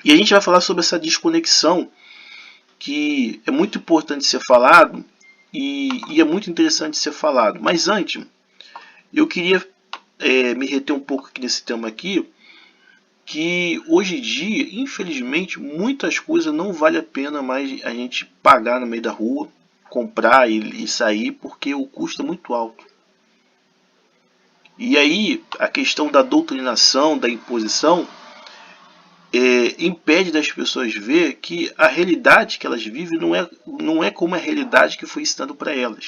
E a gente vai falar sobre essa desconexão, que é muito importante ser falado e é muito interessante ser falado. Mas antes, eu queria me reter um pouco aqui nesse tema aqui, que hoje em dia, infelizmente, muitas coisas não vale a pena mais a gente pagar no meio da rua, comprar e sair, porque o custo é muito alto. E aí a questão da doutrinação, da imposição, impede das pessoas ver que a realidade que elas vivem não é como a realidade que foi ensinado para elas,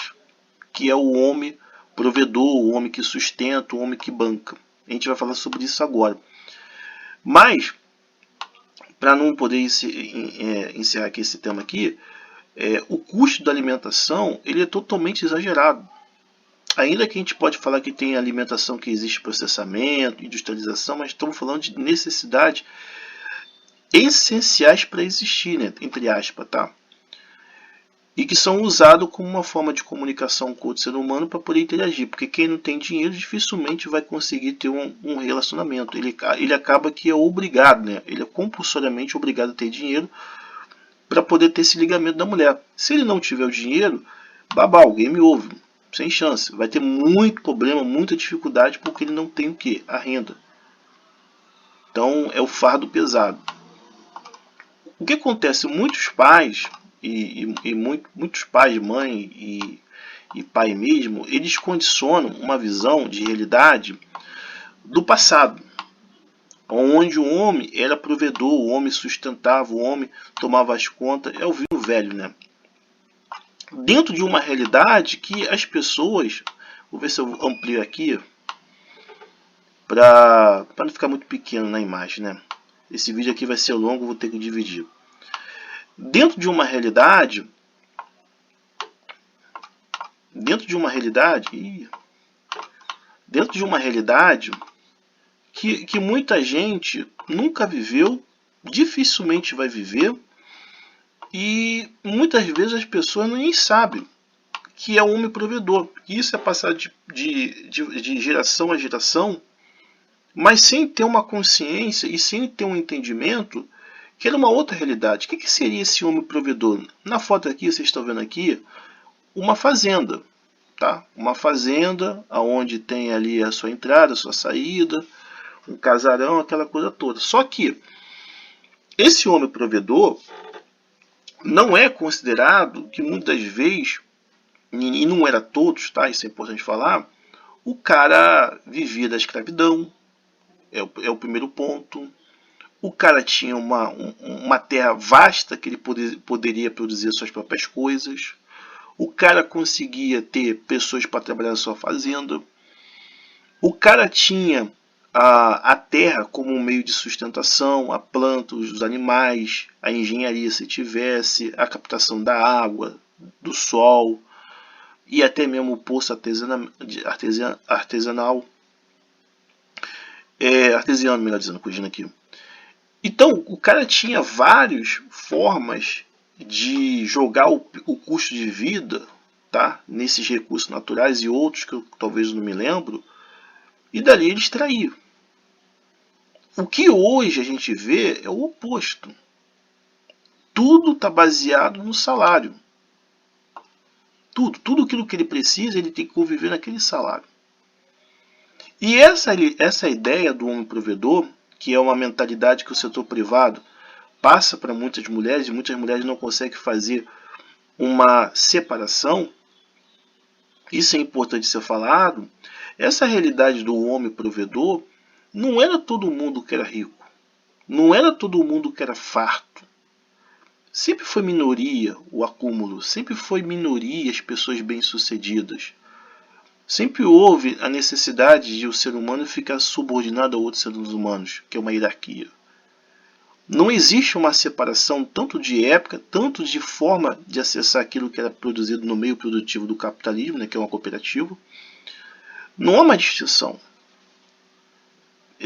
que é o homem provedor, o homem que sustenta, o homem que banca. A gente vai falar sobre isso agora. Mas, para não poder encerrar aqui esse tema aqui, o custo da alimentação ele é totalmente exagerado. Ainda que a gente pode falar que tem alimentação que existe processamento, industrialização, mas estamos falando de necessidades essenciais para existir, né? Entre aspas, tá? E que são usados como uma forma de comunicação com o ser humano para poder interagir, porque quem não tem dinheiro dificilmente vai conseguir ter um relacionamento. Ele acaba que é obrigado, né? Ele é compulsoriamente obrigado a ter dinheiro para poder ter esse ligamento da mulher. Se ele não tiver o dinheiro, babau, game over, sem chance. Vai ter muito problema, muita dificuldade, porque ele não tem o que? A renda. Então é o fardo pesado. O que acontece? Muitos pais, muitos pais, mãe e pai mesmo, eles condicionam uma visão de realidade do passado, onde o homem era provedor, o homem sustentava, o homem tomava as contas, é o vinho velho, né? Dentro de uma realidade que as pessoas, vou ver se eu amplio aqui, para não ficar muito pequeno na imagem, né? Esse vídeo aqui vai ser longo, vou ter que dividir. Dentro de uma realidade, que muita gente nunca viveu, dificilmente vai viver, e muitas vezes as pessoas nem sabem que é o homem provedor. Isso é passado de geração a geração, mas sem ter uma consciência e sem ter um entendimento que era uma outra realidade. O que seria esse homem provedor? Na foto aqui, vocês estão vendo aqui, uma fazenda. Tá? Uma fazenda onde tem ali a sua entrada, a sua saída, um casarão, aquela coisa toda. Só que esse homem provedor não é considerado, que muitas vezes, e não era todos, tá? Isso é importante falar, o cara vivia da escravidão, é o primeiro ponto. O cara tinha uma terra vasta que ele poderia produzir suas próprias coisas. O cara conseguia ter pessoas para trabalhar na sua fazenda. O cara tinha a terra como um meio de sustentação, a planta, os animais, a engenharia se tivesse, a captação da água, do sol e até mesmo o poço artesiano, melhor dizendo, corrigindo aqui. Então, o cara tinha várias formas de jogar o custo de vida, tá, nesses recursos naturais e outros que eu talvez não me lembro, e dali ele extraía. O que hoje a gente vê é o oposto. Tudo está baseado no salário. Tudo aquilo que ele precisa, ele tem que conviver naquele salário. E essa ideia do homem provedor, que é uma mentalidade que o setor privado passa para muitas mulheres, e muitas mulheres não conseguem fazer uma separação, isso é importante ser falado. Essa realidade do homem provedor, não era todo mundo que era rico, não era todo mundo que era farto. Sempre foi minoria o acúmulo, sempre foi minoria as pessoas bem-sucedidas. Sempre houve a necessidade de o ser humano ficar subordinado a outros seres humanos, que é uma hierarquia. Não existe uma separação tanto de época, tanto de forma de acessar aquilo que era produzido no meio produtivo do capitalismo, né, que é uma cooperativa. Não há uma distinção.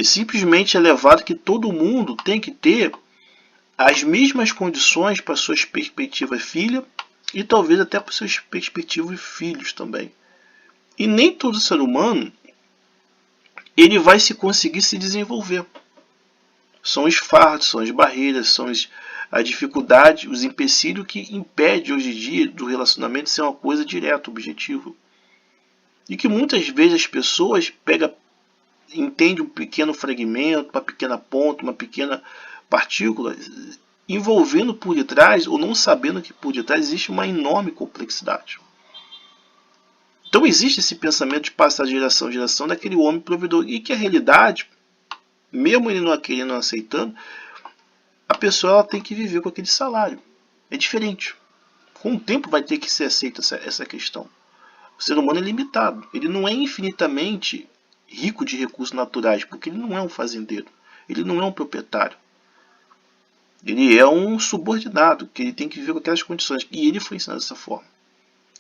Simplesmente é levado que todo mundo tem que ter as mesmas condições para suas perspectivas filha e talvez até para seus perspectivos filhos também. E nem todo ser humano ele vai se conseguir se desenvolver. São os fardos, são as barreiras, são a dificuldade, os empecilhos que impede hoje em dia do relacionamento ser uma coisa direta, objetiva. E que muitas vezes as pessoas entendem um pequeno fragmento, uma pequena ponta, uma pequena partícula, envolvendo por detrás, ou não sabendo que por detrás existe uma enorme complexidade. Então existe esse pensamento de passar de geração em geração daquele homem provedor, e que a realidade, mesmo ele não querendo, não aceitando, a pessoa ela tem que viver com aquele salário. É diferente. Com o tempo vai ter que ser aceita essa questão. O ser humano é limitado. Ele não é infinitamente rico de recursos naturais, porque ele não é um fazendeiro. Ele não é um proprietário. Ele é um subordinado, que ele tem que viver com aquelas condições. E ele foi ensinado dessa forma.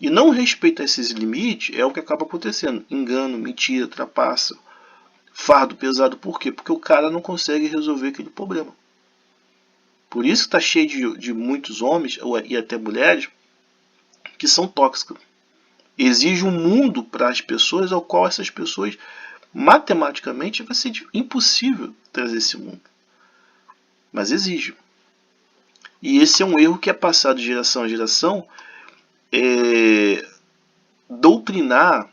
E não respeitar esses limites é o que acaba acontecendo. Engano, mentira, trapaça, fardo pesado. Por quê? Porque o cara não consegue resolver aquele problema. Por isso que está cheio de muitos homens, e até mulheres, que são tóxicos. Exige um mundo para as pessoas, ao qual essas pessoas, matematicamente, vai ser impossível trazer esse mundo. Mas exige. E esse é um erro que é passado de geração a geração. Doutrinar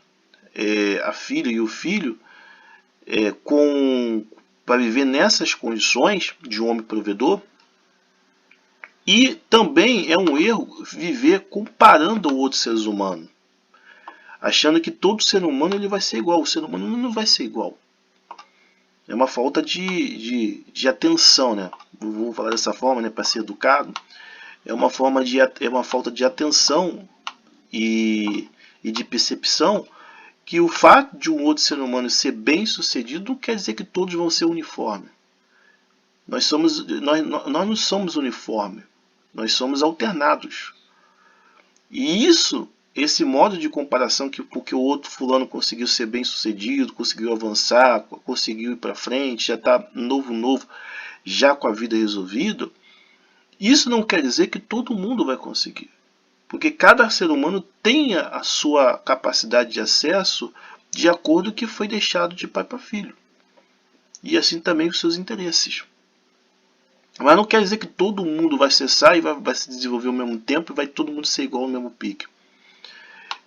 a filha e o filho para viver nessas condições de um homem provedor. E também é um erro viver comparando ao outro ser humano, achando que todo ser humano ele vai ser igual. O ser humano não vai ser igual. É uma falta de atenção, né? Vou falar dessa forma, né, para ser educado. É uma falta de atenção e de percepção, que o fato de um outro ser humano ser bem sucedido não quer dizer que todos vão ser uniformes. Nós não somos uniformes. Nós somos alternados. E esse modo de comparação, que porque o outro fulano conseguiu ser bem sucedido, conseguiu avançar, conseguiu ir para frente, já está novo, já com a vida resolvida, isso não quer dizer que todo mundo vai conseguir. Porque cada ser humano tem a sua capacidade de acesso de acordo com o que foi deixado de pai para filho. E assim também os seus interesses. Mas não quer dizer que todo mundo vai cessar e vai se desenvolver ao mesmo tempo e vai todo mundo ser igual ao mesmo pique.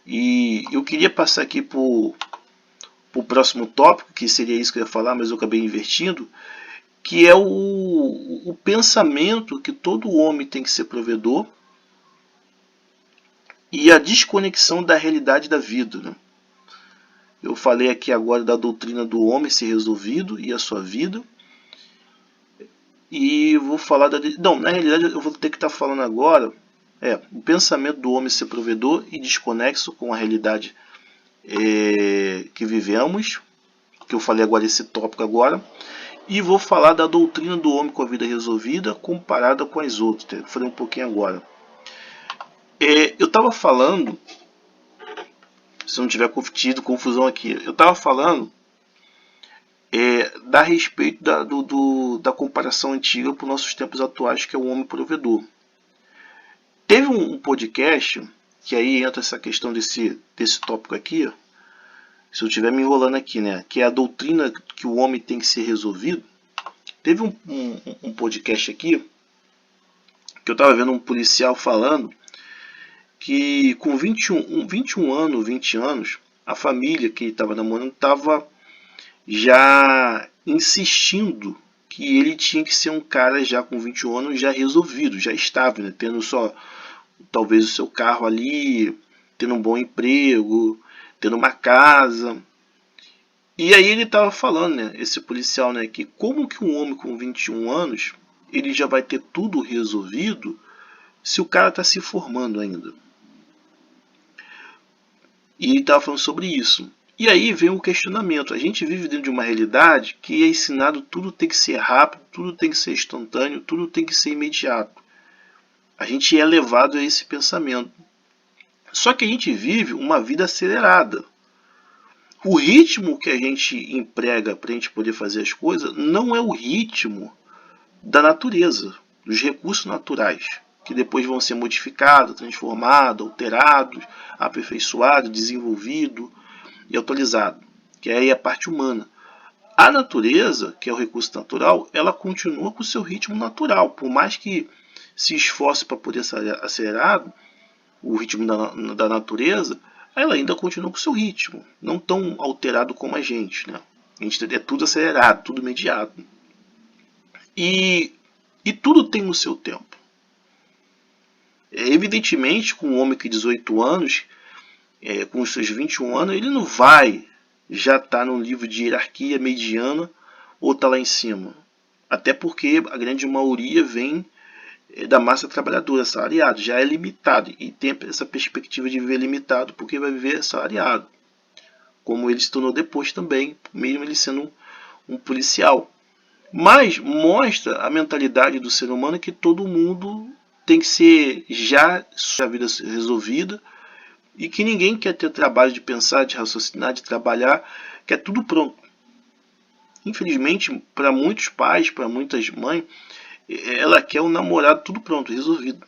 E eu queria passar aqui para o próximo tópico, que seria isso que eu ia falar, mas eu acabei invertindo, que é o pensamento que todo homem tem que ser provedor e a desconexão da realidade da vida, né? Eu falei aqui agora da doutrina do homem ser resolvido e a sua vida. E vou falar Não, na realidade eu vou ter que estar falando agora o pensamento do homem ser provedor e desconexo com a realidade que vivemos, que eu falei agora esse tópico agora. E vou falar da doutrina do homem com a vida resolvida comparada com as outras. Eu falei um pouquinho agora. Eu estava falando, se não tiver tido confusão aqui, eu estava falando a respeito da comparação antiga para os nossos tempos atuais, que é o homem provedor. Teve um podcast, que aí entra essa questão desse tópico aqui, se eu estiver me enrolando aqui, né, que é a doutrina que o homem tem que ser resolvido. Teve um podcast aqui, que eu estava vendo um policial falando, que com 21 anos, 20 anos, a família que ele estava namorando estava já insistindo que ele tinha que ser um cara já com 21 anos, já resolvido, já estável, né? Tendo só talvez o seu carro ali, tendo um bom emprego, tendo uma casa. E aí ele estava falando, né, esse policial, né, que como que um homem com 21 anos ele já vai ter tudo resolvido se o cara está se formando ainda. E ele estava falando sobre isso. E aí vem o questionamento. A gente vive dentro de uma realidade que é ensinado tudo tem que ser rápido, tudo tem que ser instantâneo, tudo tem que ser imediato. A gente é levado a esse pensamento. Só que a gente vive uma vida acelerada. O ritmo que a gente emprega para a gente poder fazer as coisas não é o ritmo da natureza, dos recursos naturais, que depois vão ser modificados, transformados, alterados, aperfeiçoados, desenvolvidos e atualizado, que é aí a parte humana. A natureza, que é o recurso natural, ela continua com o seu ritmo natural. Por mais que se esforce para poder acelerar o ritmo da natureza, ela ainda continua com o seu ritmo, não tão alterado como a gente, né? A gente é tudo acelerado, tudo imediato. E tudo tem o seu tempo. Evidentemente, com um homem que 18 anos, com os seus 21 anos, ele não vai já estar no nível de hierarquia mediana ou está lá em cima. Até porque a grande maioria vem da massa trabalhadora, assalariado, já é limitado e tem essa perspectiva de viver limitado porque vai viver assalariado, como ele se tornou depois também, mesmo ele sendo um policial. Mas mostra a mentalidade do ser humano que todo mundo tem que ser já sua vida resolvida e que ninguém quer ter trabalho de pensar, de raciocinar, de trabalhar, quer tudo pronto. Infelizmente, para muitos pais, para muitas mães, ela quer um namorado tudo pronto, resolvido.